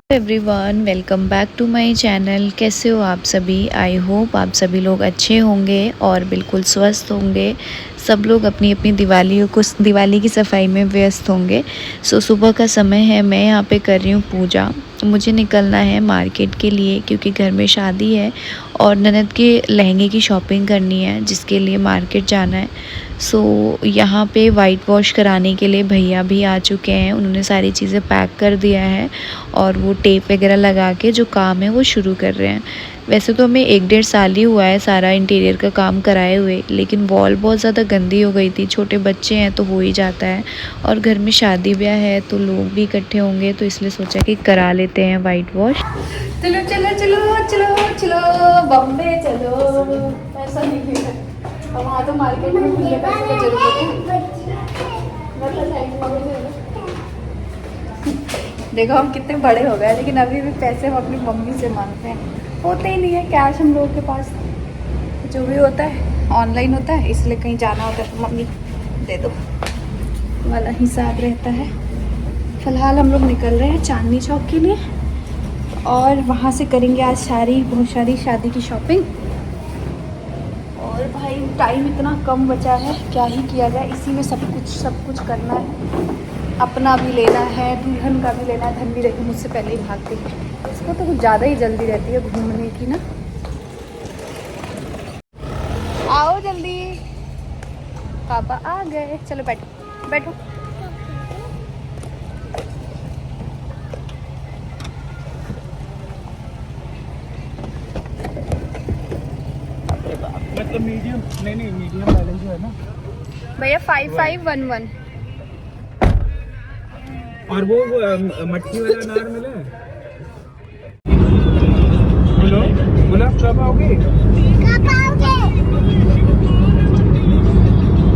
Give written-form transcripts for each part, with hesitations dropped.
Everyone, welcome back to my channel. कैसे हो आप सभी? आई होप आप सभी लोग अच्छे होंगे और बिल्कुल स्वस्थ होंगे। सब लोग अपनी अपनी दिवाली की सफाई में व्यस्त होंगे। सुबह का समय है, मैं यहाँ पे कर रही हूँ पूजा। मुझे निकलना है मार्केट के लिए क्योंकि घर में शादी है और ननद के लहंगे की शॉपिंग करनी है जिसके लिए मार्केट जाना है। यहाँ पे वाइट वॉश कराने के लिए भैया भी आ चुके हैं। उन्होंने सारी चीज़ें पैक कर दिया है और वो टेप वगैरह लगा के जो काम है वो शुरू कर रहे हैं। वैसे तो हमें 1-1.5 साल ही हुआ है सारा इंटीरियर का काम कराए हुए, लेकिन वॉल बहुत ज़्यादा गंदी हो गई थी। छोटे बच्चे हैं तो हो ही जाता है और घर में शादी ब्याह है तो लोग भी इकट्ठे होंगे, तो इसलिए सोचा कि करा लेते हैं वाइट वॉश। चलो चलो चलो चलो चलो बॉम्बे चलो। पैसा नहीं है और वहाँ तो मार्केट में खुले पैसे की जरूरत है। देखो हम कितने बड़े हो गए लेकिन अभी भी पैसे हम अपनी मम्मी से मांगते हैं। होते ही नहीं है कैश हम लोगों के पास। जो भी होता है ऑनलाइन होता है, इसलिए कहीं जाना होता है तो मम्मी दे दो वाला हिसाब रहता है। फ़िलहाल हम लोग निकल रहे हैं चांदनी चौक के लिए और वहाँ से करेंगे आज बहुत सारी शादी की शॉपिंग। और भाई टाइम इतना कम बचा है, क्या ही किया जाए। इसी में सब कुछ करना है। अपना भी लेना है, दुल्हन का भी लेना है। धन भी देखो मुझसे पहले ही भागती है, इसको तो कुछ ज़्यादा ही जल्दी रहती है घूमने की ना। आओ जल्दी, पापा आ गए। चलो बैठो बैठो। मतलब मीडियम नहीं मीडियम वाले जो है ना भैया 5511। और वो मटकी वाला अनार मिला है। बोलो बोला कब आओगे?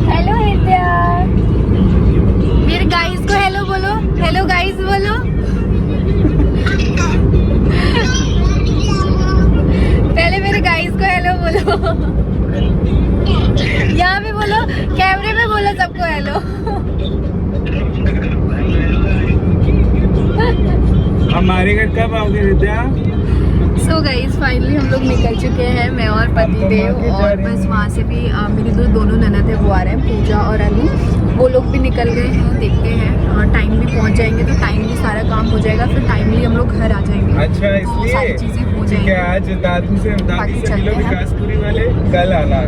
हेलो हृदया, मेरे गाइस को हेलो बोलो। हेलो गाइस बोलो। पहले मेरे गाइस को हेलो बोलो। यहाँ भी बोलो, कैमरे में बोलो सबको हेलो। हमारे घर कब आओगे विद्या? सो गाइस फाइनली हम लोग निकल चुके हैं, मैं और पति देव। और बस वहाँ से भी मेरी दोनों ननद है वो आ रहे हैं, पूजा और अनु। वो लोग भी निकल गए हैं, देखते हैं। और टाइम भी पहुँच जाएंगे तो टाइमली सारा काम हो जाएगा, फिर टाइमली हम लोग घर आ जाएंगे। अच्छा, तो सारी चीज़ें हो ठीक है। जाएंगी। आज दादी से मिलो विकासपुरी वाले, कल आना।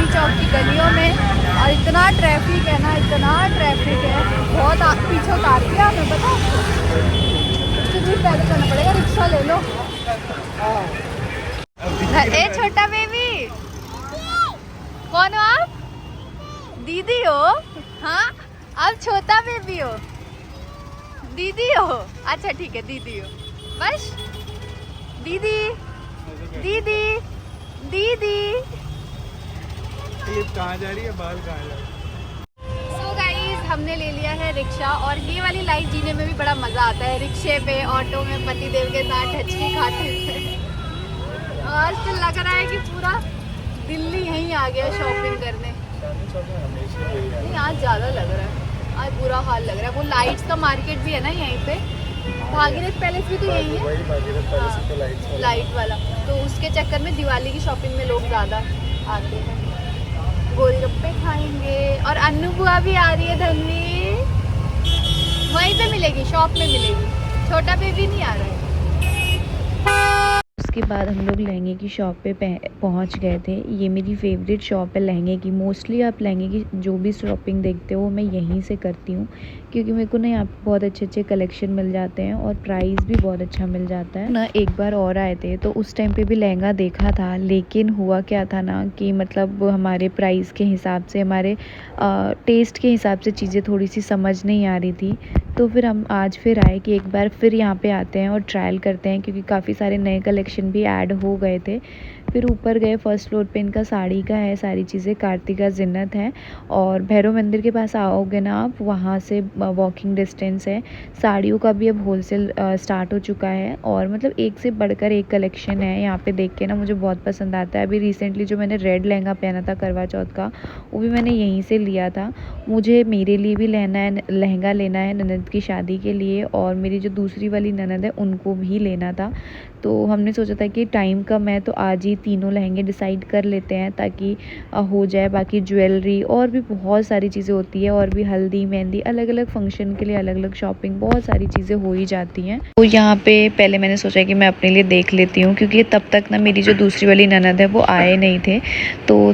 चौक की गलियों में और इतना ट्रैफिक है ना, इतना ट्रैफिक है। बहुत पीछे उतार दिया हमें, पता कुछ दूर पैदल करना पड़ेगा, रिक्शा ले लो। ए छोटा बेबी, कौन हो आप? दीदी हो? हाँ आप छोटा बेबी हो, दीदी हो? अच्छा ठीक है दीदी हो। बस दीदी दीदी दीदी। कहाँ जा रही है, बाल कहाँ जा रही है? सो गाइस हमने ले लिया है रिक्शा और ये वाली लाइफ जीने में भी बड़ा मज़ा आता है। रिक्शे पे, ऑटो में पति देव के साथ ठचकी खाते हुए। आज तो लग रहा है कि पूरा दिल्ली यहीं आ गया शॉपिंग करने। नहीं आज ज़्यादा लग रहा है, आज बुरा हाल लग रहा है। वो लाइट्स का मार्केट भी है ना यहीं पे, भागीरथ पैलेस भी तो यही है, लाइट वाला। तो उसके चक्कर में दिवाली की शॉपिंग में लोग ज़्यादा आते हैं। गोलगप्पे खाएंगे और अन्नू बुआ भी आ रही है। धनवी वहीं पे मिलेगी, शॉप में मिलेगी, छोटा बेबी नहीं आ रहा है। उसके बाद हम लोग लहंगे की शॉप पे पहुंच गए थे। ये मेरी फेवरेट शॉप है लहंगे की। मोस्टली आप लहंगे की जो भी शॉपिंग देखते हो मैं यहीं से करती हूँ क्योंकि मेरे को ना यहाँ पे बहुत अच्छे कलेक्शन मिल जाते हैं और प्राइस भी बहुत अच्छा मिल जाता है ना। एक बार और आए थे तो उस टाइम पे भी लहंगा देखा था, लेकिन हुआ क्या था ना कि मतलब हमारे प्राइस के हिसाब से, हमारे टेस्ट के हिसाब से चीज़ें थोड़ी सी समझ नहीं आ रही थी। तो फिर हम आज फिर आए कि एक बार फिर यहाँ पे आते हैं और ट्रायल करते हैं क्योंकि काफ़ी सारे नए कलेक्शन भी ऐड हो गए थे। फिर ऊपर गए, फर्स्ट फ्लोर पे इनका साड़ी का है सारी चीज़ें, कार्तिका जिन्नत है। और भैरव मंदिर के पास आओगे ना आप, वहाँ से वॉकिंग डिस्टेंस है। साड़ियों का भी अब होलसेल स्टार्ट हो चुका है और मतलब एक से बढ़कर एक कलेक्शन है यहाँ पे। देख के ना मुझे बहुत पसंद आता है। अभी रिसेंटली जो मैंने रेड लहंगा पहना था करवा चौथ का, वो भी मैंने यहीं से लिया था। मुझे मेरे लिए भी लहंगा लेना है ननद की शादी के लिए, और मेरी जो दूसरी वाली ननद है उनको भी लेना था। तो हमने सोचा था कि टाइम कम है तो आज ही तीनों लहंगे डिसाइड कर लेते हैं ताकि हो जाए। बाकी ज्वेलरी और भी बहुत सारी चीज़ें होती है, और भी हल्दी मेहंदी अलग अलग फंक्शन के लिए अलग अलग शॉपिंग, बहुत सारी चीज़ें हो ही जाती हैं। तो यहाँ पे पहले मैंने सोचा कि मैं अपने लिए देख लेती हूँ, क्योंकि तब तक ना मेरी जो दूसरी वाली ननद है वो आए नहीं थे। तो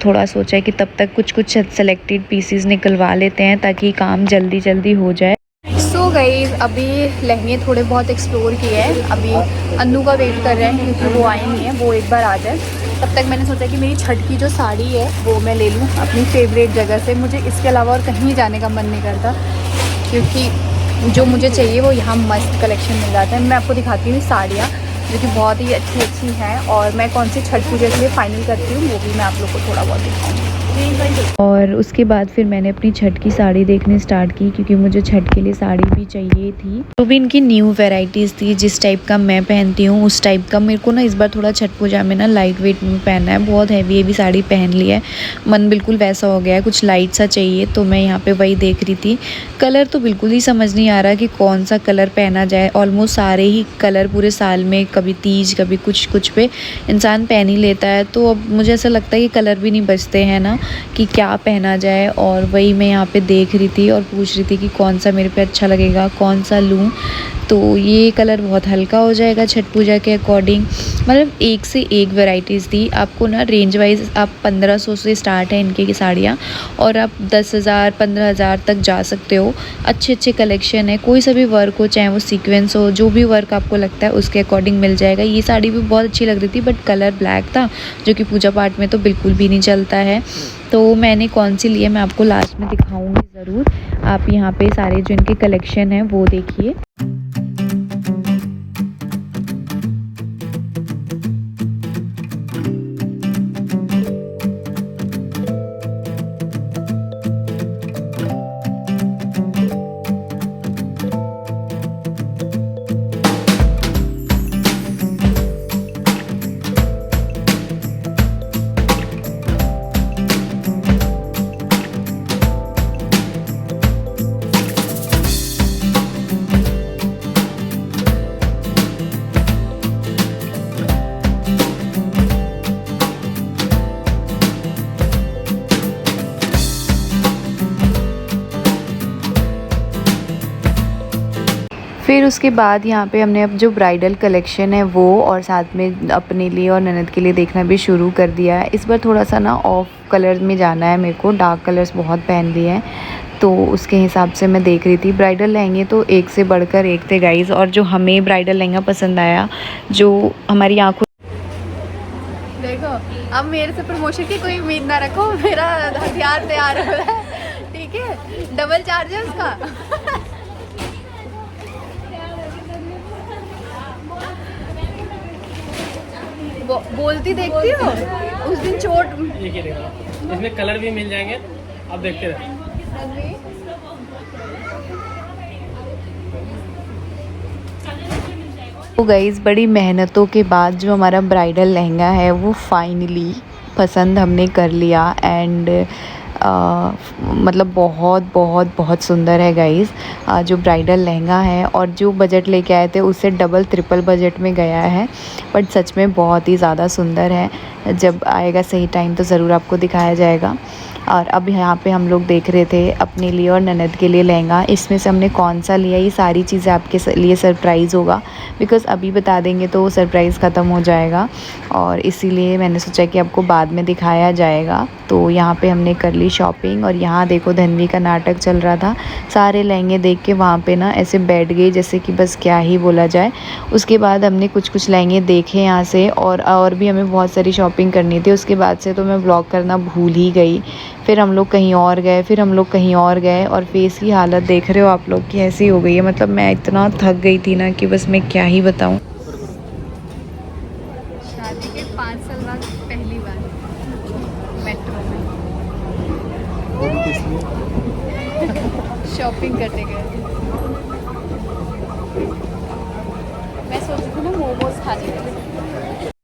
थोड़ा सोचा कि तब तक कुछ सेलेक्टेड पीसेस निकलवा लेते हैं ताकि काम जल्दी जल्दी हो जाए। सो गाइस, अभी लहंगे थोड़े बहुत एक्सप्लोर किए हैं। अभी अन्नू का वेट कर रहे हैं क्योंकि वो आई नहीं है, वो एक बार आ जाए। तब तक मैंने सोचा कि मेरी छठ की जो साड़ी है वो मैं ले लूँ अपनी फेवरेट जगह से। मुझे इसके अलावा और कहीं जाने का मन नहीं करता, क्योंकि जो मुझे चाहिए वो यहाँ मस्त कलेक्शन मिल जाता है। मैं आपको दिखाती हूँ साड़ियाँ जो कि बहुत ही अच्छी अच्छी हैं, और मैं कौन सी छठ पूजा के लिए फ़ाइनल करती हूँ वो भी मैं आप लोग को थोड़ा बहुत दिखाऊँगी। और उसके बाद फिर मैंने अपनी छठ की साड़ी देखनी स्टार्ट की, क्योंकि मुझे छठ के लिए साड़ी भी चाहिए थी। तो भी इनकी न्यू वैरायटीज़ थी, जिस टाइप का मैं पहनती हूँ उस टाइप का। मेरे को ना इस बार थोड़ा छठ पूजा में ना लाइट वेट में पहनना है, बहुत हैवी साड़ी पहन ली है, मन बिल्कुल वैसा हो गया है, कुछ लाइट सा चाहिए। तो मैं यहाँ पे वही देख रही थी। कलर तो बिल्कुल ही समझ नहीं आ रहा कि कौन सा कलर पहना जाए। ऑलमोस्ट सारे ही कलर पूरे साल में, कभी तीज कभी कुछ पे इंसान पहन ही लेता है। तो अब मुझे ऐसा लगता है कि कलर भी नहीं बचते हैं ना कि क्या पहना जाए। और वही मैं यहाँ पे देख रही थी और पूछ रही थी कि कौन सा मेरे पे अच्छा लगेगा, कौन सा लूँ। तो ये कलर बहुत हल्का हो जाएगा छठ पूजा के अकॉर्डिंग। मतलब एक से एक वैरायटीज़ थी। आपको ना रेंज वाइज आप 1500 से स्टार्ट है इनके की साड़ियाँ, और आप 10,000 15,000 तक जा सकते हो। अच्छे कलेक्शन है, कोई सा भी वर्क हो, चाहे वो सीक्वेंस हो, जो भी वर्क आपको लगता है उसके अकॉर्डिंग मिल जाएगा। ये साड़ी भी बहुत अच्छी लग रही थी, बट कलर ब्लैक था, जो कि पूजा पाठ में तो बिल्कुल भी नहीं चलता है। तो मैंने कौन सी ली है मैं आपको लास्ट में दिखाऊंगी ज़रूर। आप यहाँ पे सारे जो इनके कलेक्शन हैं वो देखिए। फिर उसके बाद यहाँ पे हमने अब जो ब्राइडल कलेक्शन है वो, और साथ में अपने लिए और ननद के लिए देखना भी शुरू कर दिया है। इस बार थोड़ा सा ना ऑफ कलर में जाना है मेरे को, डार्क कलर्स बहुत पहन लिए हैं, तो उसके हिसाब से मैं देख रही थी। ब्राइडल लहंगे तो एक से बढ़कर एक थे गाइज़, और जो हमें ब्राइडल लहंगा पसंद आया, जो हमारी आँखों, देखो अब मेरे से प्रमोशन की कोई उम्मीद ना रखो, मेरा हथियार तैयार हो रहा है, ठीक है, डबल चार्ज है उसका। बोलती देखती हो उस दिन चोट। ये देखो, इसमें कलर भी मिल जाएंगे, आप देखते रहो। तो गाइज़ बड़ी मेहनतों के बाद जो हमारा ब्राइडल लहंगा है वो फाइनली पसंद हमने कर लिया। एंड मतलब बहुत सुंदर है गाइज़ जो ब्राइडल लहंगा है, और जो बजट लेके आए थे उससे डबल ट्रिपल बजट में गया है, बट सच में बहुत ही ज़्यादा सुंदर है। जब आएगा सही टाइम तो ज़रूर आपको दिखाया जाएगा। और अब यहाँ पे हम लोग देख रहे थे अपने लिए और ननद के लिए लहंगा। इसमें से हमने कौन सा लिया, ये सारी चीज़ें आपके लिए सरप्राइज़ होगा, बिकॉज़ अभी बता देंगे तो सरप्राइज़ ख़त्म हो जाएगा, और इसीलिए मैंने सोचा कि आपको बाद में दिखाया जाएगा। तो यहाँ पे हमने कर ली शॉपिंग, और यहाँ देखो धन्वी का नाटक चल रहा था। सारे लहंगे देख के वहाँ पे ना ऐसे बैठ गई जैसे कि बस क्या ही बोला जाए। उसके बाद हमने कुछ लहंगे देखे यहाँ से, और भी हमें बहुत सारी शॉपिंग करनी थी। उसके बाद से तो मैं व्लॉग करना भूल ही गई। फिर हम लोग कहीं और गए, फिर हम लोग कहीं और गए, और फेस की हालत देख रहे हो आप लोग की ऐसी हो गई है। मतलब मैं इतना थक गई थी ना कि बस मैं क्या ही बताऊँ। शादी के 5 शॉपिंग करने गए थे। मैं सोच रही थी ना मोमोज खाने के लिए।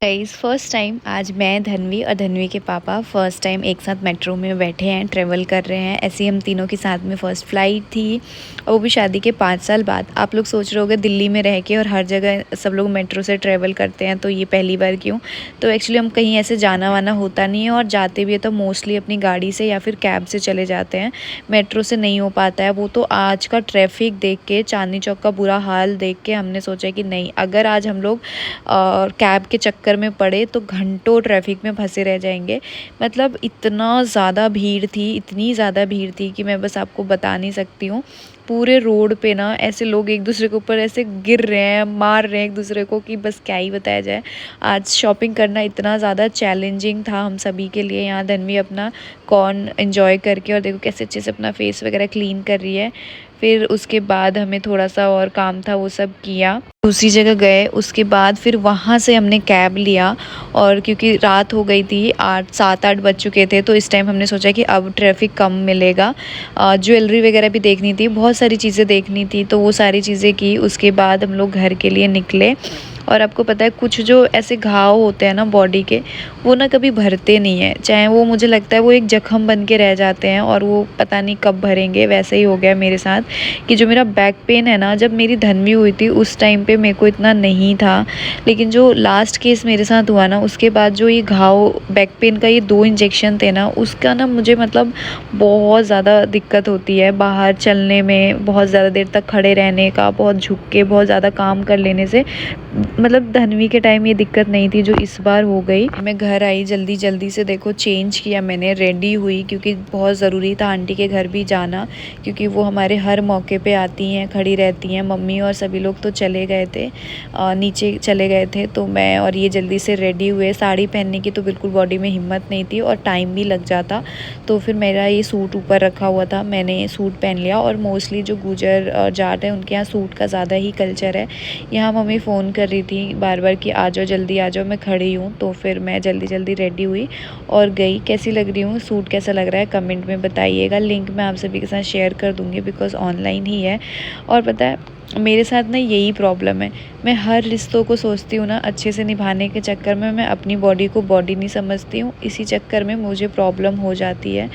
गाइस फर्स्ट टाइम आज मैं, धन्वी और धन्वी के पापा फर्स्ट टाइम एक साथ मेट्रो में बैठे हैं, ट्रेवल कर रहे हैं। ऐसे ही हम तीनों के साथ में फ़र्स्ट फ्लाइट थी, और वो भी शादी के 5 साल बाद। आप लोग सोच रहे होगे दिल्ली में रह के और हर जगह सब लोग मेट्रो से ट्रैवल करते हैं, तो ये पहली बार क्यों? तो एक्चुअली हम कहीं ऐसे जाना वाना होता नहीं है, और जाते भी है तो मोस्टली अपनी गाड़ी से या फिर कैब से चले जाते हैं। मेट्रो से नहीं हो पाता है। वो तो आज का ट्रैफिक देख के, चांदनी चौक का बुरा हाल देख के हमने सोचा कि नहीं, अगर आज हम लोग कैब के चक्कर में पड़े तो घंटों ट्रैफिक में फंसे रह जाएंगे। मतलब इतना ज़्यादा भीड़ थी, इतनी ज़्यादा भीड़ थी कि मैं बस आपको बता नहीं सकती हूँ। पूरे रोड पे ना ऐसे लोग एक दूसरे के ऊपर ऐसे गिर रहे हैं, मार रहे हैं एक दूसरे को, कि बस क्या ही बताया जाए। आज शॉपिंग करना इतना ज़्यादा चैलेंजिंग था हम सभी के लिए। यहाँ धन्वी अपना कॉर्न एंजॉय करके, और देखो कैसे अच्छे से अपना फेस वगैरह क्लीन कर रही है। फिर उसके बाद हमें थोड़ा सा और काम था, वो सब किया, दूसरी जगह गए। उसके बाद फिर वहाँ से हमने कैब लिया, और क्योंकि रात हो गई थी, 7-8 बज चुके थे, तो इस टाइम हमने सोचा कि अब ट्रैफिक कम मिलेगा। ज्वेलरी वगैरह भी देखनी थी, बहुत सारी चीज़ें देखनी थी, तो वो सारी चीज़ें की। उसके बाद हम लोग घर के लिए निकले। और आपको पता है कुछ जो ऐसे घाव होते हैं ना बॉडी के, वो ना कभी भरते नहीं है, चाहे वो, मुझे लगता है वो एक जख्म बन के रह जाते हैं, और वो पता नहीं कब भरेंगे। वैसे ही हो गया मेरे साथ कि जो मेरा बैक पेन है ना, जब मेरी धन्वी हुई थी उस टाइम पे मेरे को इतना नहीं था, लेकिन जो लास्ट केस मेरे साथ हुआ ना, उसके बाद जो ये घाव, बैक पेन का ये 2 इंजेक्शन थे ना, उसका ना मुझे मतलब बहुत ज़्यादा दिक्कत होती है बाहर चलने में, बहुत ज़्यादा देर तक खड़े रहने का, बहुत झुक के बहुत ज़्यादा काम कर लेने से। मतलब धन्वी के टाइम ये दिक्कत नहीं थी, जो इस बार हो गई। मैं घर आई जल्दी जल्दी से, देखो चेंज किया मैंने, रेडी हुई, क्योंकि बहुत ज़रूरी था आंटी के घर भी जाना, क्योंकि वो हमारे हर मौके पे आती हैं, खड़ी रहती हैं। मम्मी और सभी लोग तो चले गए थे, नीचे चले गए थे, तो मैं और ये जल्दी से रेडी हुए। साड़ी पहनने की तो बिल्कुल बॉडी में हिम्मत नहीं थी, और टाइम भी लग जाता, तो फिर मेरा ये सूट ऊपर रखा हुआ था, मैंने सूट पहन लिया। और मोस्टली जो गुजर जाट है उनके यहाँ सूट का ज़्यादा ही कल्चर है। यहाँ मम्मी फ़ोन कर रही थी बार बार कि आ जाओ, जल्दी आ जाओ, मैं खड़ी हूँ। तो फिर मैं जल्दी जल्दी रेडी हुई और गई। कैसी लग रही हूँ, सूट कैसा लग रहा है, कमेंट में बताइएगा। लिंक मैं आप सभी के साथ शेयर कर दूँगी, बिकॉज़ ऑनलाइन ही है। और पता है मेरे साथ ना यही प्रॉब्लम है, मैं हर रिश्तों को सोचती हूँ ना अच्छे से निभाने के चक्कर में मैं अपनी बॉडी को बॉडी नहीं समझती हूँ, इसी चक्कर में मुझे प्रॉब्लम हो जाती है।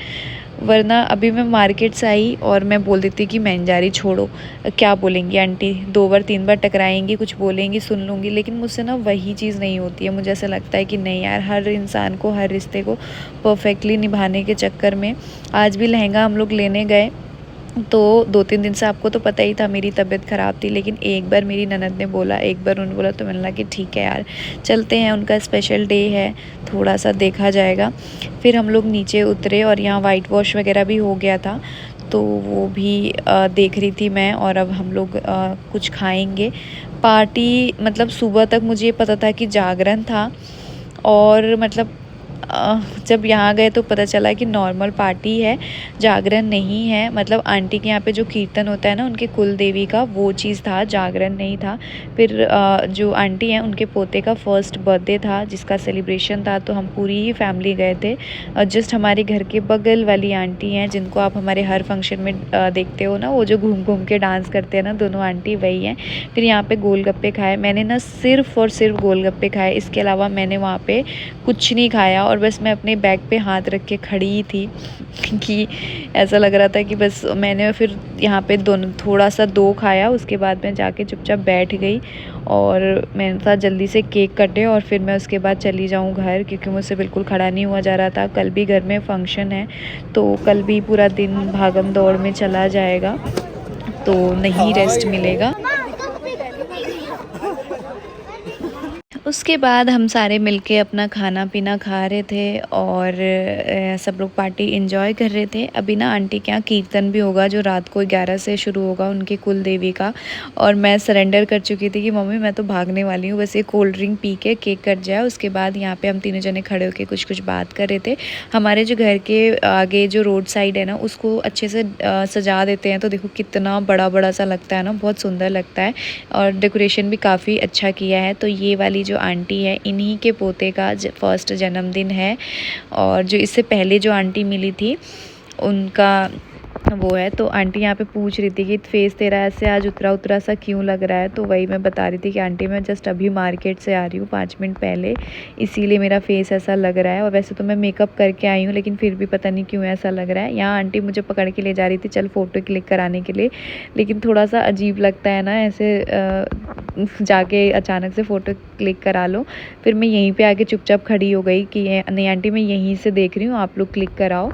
वरना अभी मैं मार्केट से आई और मैं बोल देती कि मैं जा रही, छोड़ो क्या बोलेंगी आंटी, 2 बार 3 बार टकराएंगी, कुछ बोलेंगी सुन लूँगी, लेकिन मुझसे ना वही चीज़ नहीं होती है। मुझे ऐसा लगता है कि नहीं यार, हर इंसान को, हर रिश्ते को परफेक्टली निभाने के चक्कर में। आज भी लहंगा हम लोग लेने गए, तो 2-3 दिन से आपको तो पता ही था मेरी तबीयत ख़राब थी, लेकिन एक बार मेरी ननद ने बोला, एक बार उन्होंने बोला, तो मैंने लगा कि ठीक है यार चलते हैं, उनका स्पेशल डे है, थोड़ा सा देखा जाएगा। फिर हम लोग नीचे उतरे और यहाँ वाइट वॉश वगैरह भी हो गया था, तो वो भी देख रही थी मैं। और अब हम लोग कुछ खाएंगे। पार्टी मतलब सुबह तक मुझे ये पता था कि जागरण था, और मतलब जब यहाँ गए तो पता चला कि नॉर्मल पार्टी है, जागरण नहीं है। मतलब आंटी के यहाँ पे जो कीर्तन होता है ना उनके कुल देवी का, वो चीज़ था, जागरण नहीं था। फिर जो आंटी हैं उनके पोते का फर्स्ट बर्थडे था जिसका सेलिब्रेशन था, तो हम पूरी ही फैमिली गए थे। जस्ट हमारे घर के बगल वाली आंटी हैं जिनको आप हमारे हर फंक्शन में देखते हो ना, वो जो घूम घूम के डांस करते हैं ना, दोनों आंटी वही हैं। फिर यहाँ पे गोलगप्पे खाए मैंने ना, सिर्फ़ और सिर्फ गोलगप्पे खाए, इसके अलावा मैंने वहाँ पे कुछ नहीं खाया। और बस मैं अपने बैग पे हाथ रख के खड़ी थी कि ऐसा लग रहा था कि बस मैंने फिर यहाँ पे थोड़ा सा 2 खाया, उसके बाद मैं जाके चुपचाप बैठ गई और मैंने कहा जल्दी से केक कटे और फिर मैं उसके बाद चली जाऊँ घर, क्योंकि मुझसे बिल्कुल खड़ा नहीं हुआ जा रहा था। कल भी घर में फंक्शन है, तो कल भी पूरा दिन भागम दौड़ में चला जाएगा, तो नहीं रेस्ट मिलेगा। उसके बाद हम सारे मिलके अपना खाना पीना खा रहे थे और सब लोग पार्टी एंजॉय कर रहे थे। अभी ना आंटी के यहाँ कीर्तन भी होगा जो रात को 11 से शुरू होगा, उनकी कुल देवी का। और मैं सरेंडर कर चुकी थी कि मम्मी मैं तो भागने वाली हूँ, बस ये कोल्ड ड्रिंक पी के केक कट जाए। उसके बाद यहाँ पे हम तीनों जने खड़े होकर कुछ बात कर रहे थे। हमारे जो घर के आगे जो रोड साइड है ना, उसको अच्छे से सजा देते हैं, तो देखो कितना बड़ा बड़ा सा लगता है ना, बहुत सुंदर लगता है। और डेकोरेशन भी काफ़ी अच्छा किया है। तो ये वाली जो आंटी है, इन्हीं के पोते का फर्स्ट जन्मदिन है। और जो इससे पहले जो आंटी मिली थी उनका वो है। तो आंटी यहाँ पे पूछ रही थी कि फेस तेरा ऐसे आज उतरा उतरा सा क्यों लग रहा है। तो वही मैं बता रही थी कि आंटी मैं जस्ट अभी मार्केट से आ रही हूँ 5 मिनट पहले, इसीलिए मेरा फेस ऐसा लग रहा है। और वैसे तो मैं मेकअप करके आई हूँ, लेकिन फिर भी पता नहीं क्यों ऐसा लग रहा है। यहाँ आंटी मुझे पकड़ के ले जा रही थी चल फ़ोटो क्लिक कराने के लिए, लेकिन थोड़ा सा अजीब लगता है ना ऐसे जाके अचानक से फ़ोटो क्लिक करा लो। फिर मैं यहीं पर आके चुपचाप खड़ी हो गई कि नहीं आंटी मैं यहीं से देख रही हूँ, आप लोग क्लिक कराओ।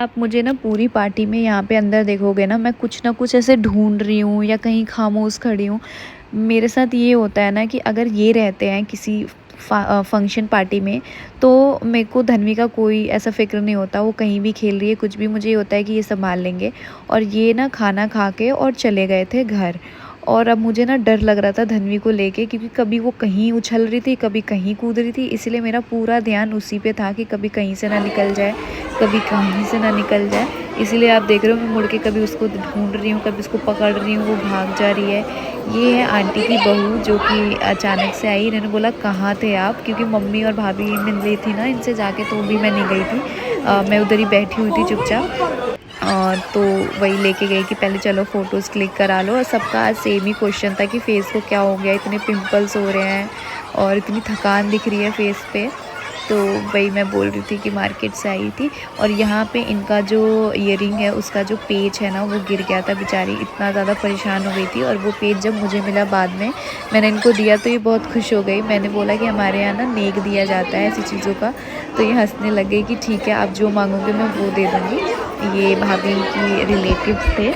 आप मुझे ना पूरी पार्टी में यहाँ पे अंदर देखोगे ना, मैं कुछ ना कुछ ऐसे ढूंढ रही हूँ या कहीं खामोश खड़ी हूँ। मेरे साथ ये होता है ना कि अगर ये रहते हैं किसी फंक्शन पार्टी में, तो मेरे को धन्वी का कोई ऐसा फ़िक्र नहीं होता, वो कहीं भी खेल रही है कुछ भी, मुझे ये होता है कि ये संभाल लेंगे। और ये ना खाना खा के और चले गए थे घर, और अब मुझे ना डर लग रहा था धन्वी को लेके, क्योंकि कभी वो कहीं उछल रही थी, कभी कहीं कूद रही थी, इसलिए मेरा पूरा ध्यान उसी पे था कि कभी कहीं से ना निकल जाए, कभी कहीं से ना निकल जाए। इसीलिए आप देख रहे हो मैं मुड़ के कभी उसको ढूंढ रही हूँ, कभी उसको पकड़ रही हूँ, वो भाग जा रही है। ये है आंटी की बहू जो कि अचानक से आई। इन्होंने बोला कहाँ थे आप, क्योंकि मम्मी और भाभी मिल रही थी ना इनसे जाके, तो भी मैं नहीं गई थी, मैं उधर ही बैठी हुई थी चुपचाप। तो वही लेके गई कि पहले चलो फ़ोटोज़ क्लिक करा लो। और सबका आज सेम ही क्वेश्चन था कि फ़ेस को क्या हो गया, इतने पिंपल्स हो रहे हैं और इतनी थकान दिख रही है फ़ेस पे। तो वही मैं बोल रही थी कि मार्केट से आई थी। और यहाँ पे इनका जो ईयरिंग है उसका जो पेच है ना वो गिर गया था, बेचारी इतना ज़्यादा परेशान हो गई थी। और वो पेच जब मुझे मिला बाद में, मैंने इनको दिया तो ये बहुत खुश हो गई। मैंने बोला कि हमारे यहाँ ना नेक दिया जाता है ऐसी चीज़ों का, तो ये हंसने लग गई कि ठीक है आप जो मांगोगे मैं वो दे दूँगी। ये भाभी की रिलेटिव्स थे।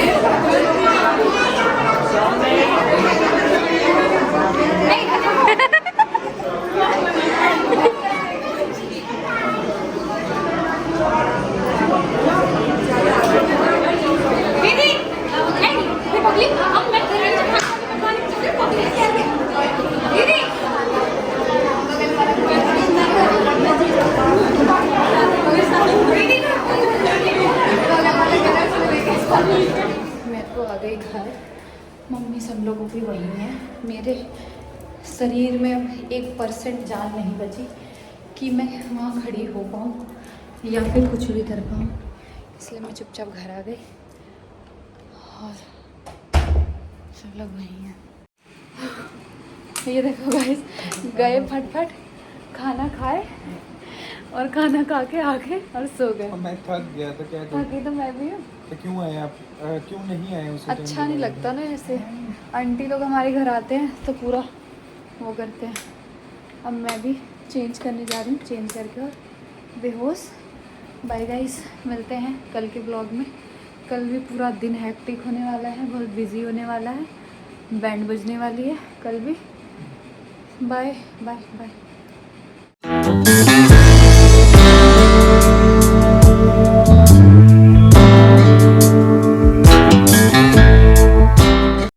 मैं तो आ गई घर, मम्मी सब लोगों की वही है। मेरे शरीर में अब 1% जान नहीं बची कि मैं वहाँ खड़ी हो पाऊँ या फिर कुछ भी कर पाऊँ, इसलिए मैं चुपचाप घर आ गई और सब लोग वही हैं। ये देखो गाइस, गए फटफट, खाना खाए और खाना खा के आके और सो गए। मैं थक गया था, क्या करूं? थकी तो मैं भी हूँ। तो क्यों आए आप? क्यों नहीं आए उसे? अच्छा नहीं लगता ना ऐसे, आंटी लोग हमारे घर आते हैं तो पूरा वो करते हैं। अब मैं भी चेंज करने जा रही हूँ, चेंज करके और बेहोश। बाय गाइस, मिलते हैं कल के ब्लॉग में। कल भी पूरा दिन हैक्टिक होने वाला है, बहुत बिजी होने वाला है, बैंड बजने वाली है कल भी। Bye bye bye.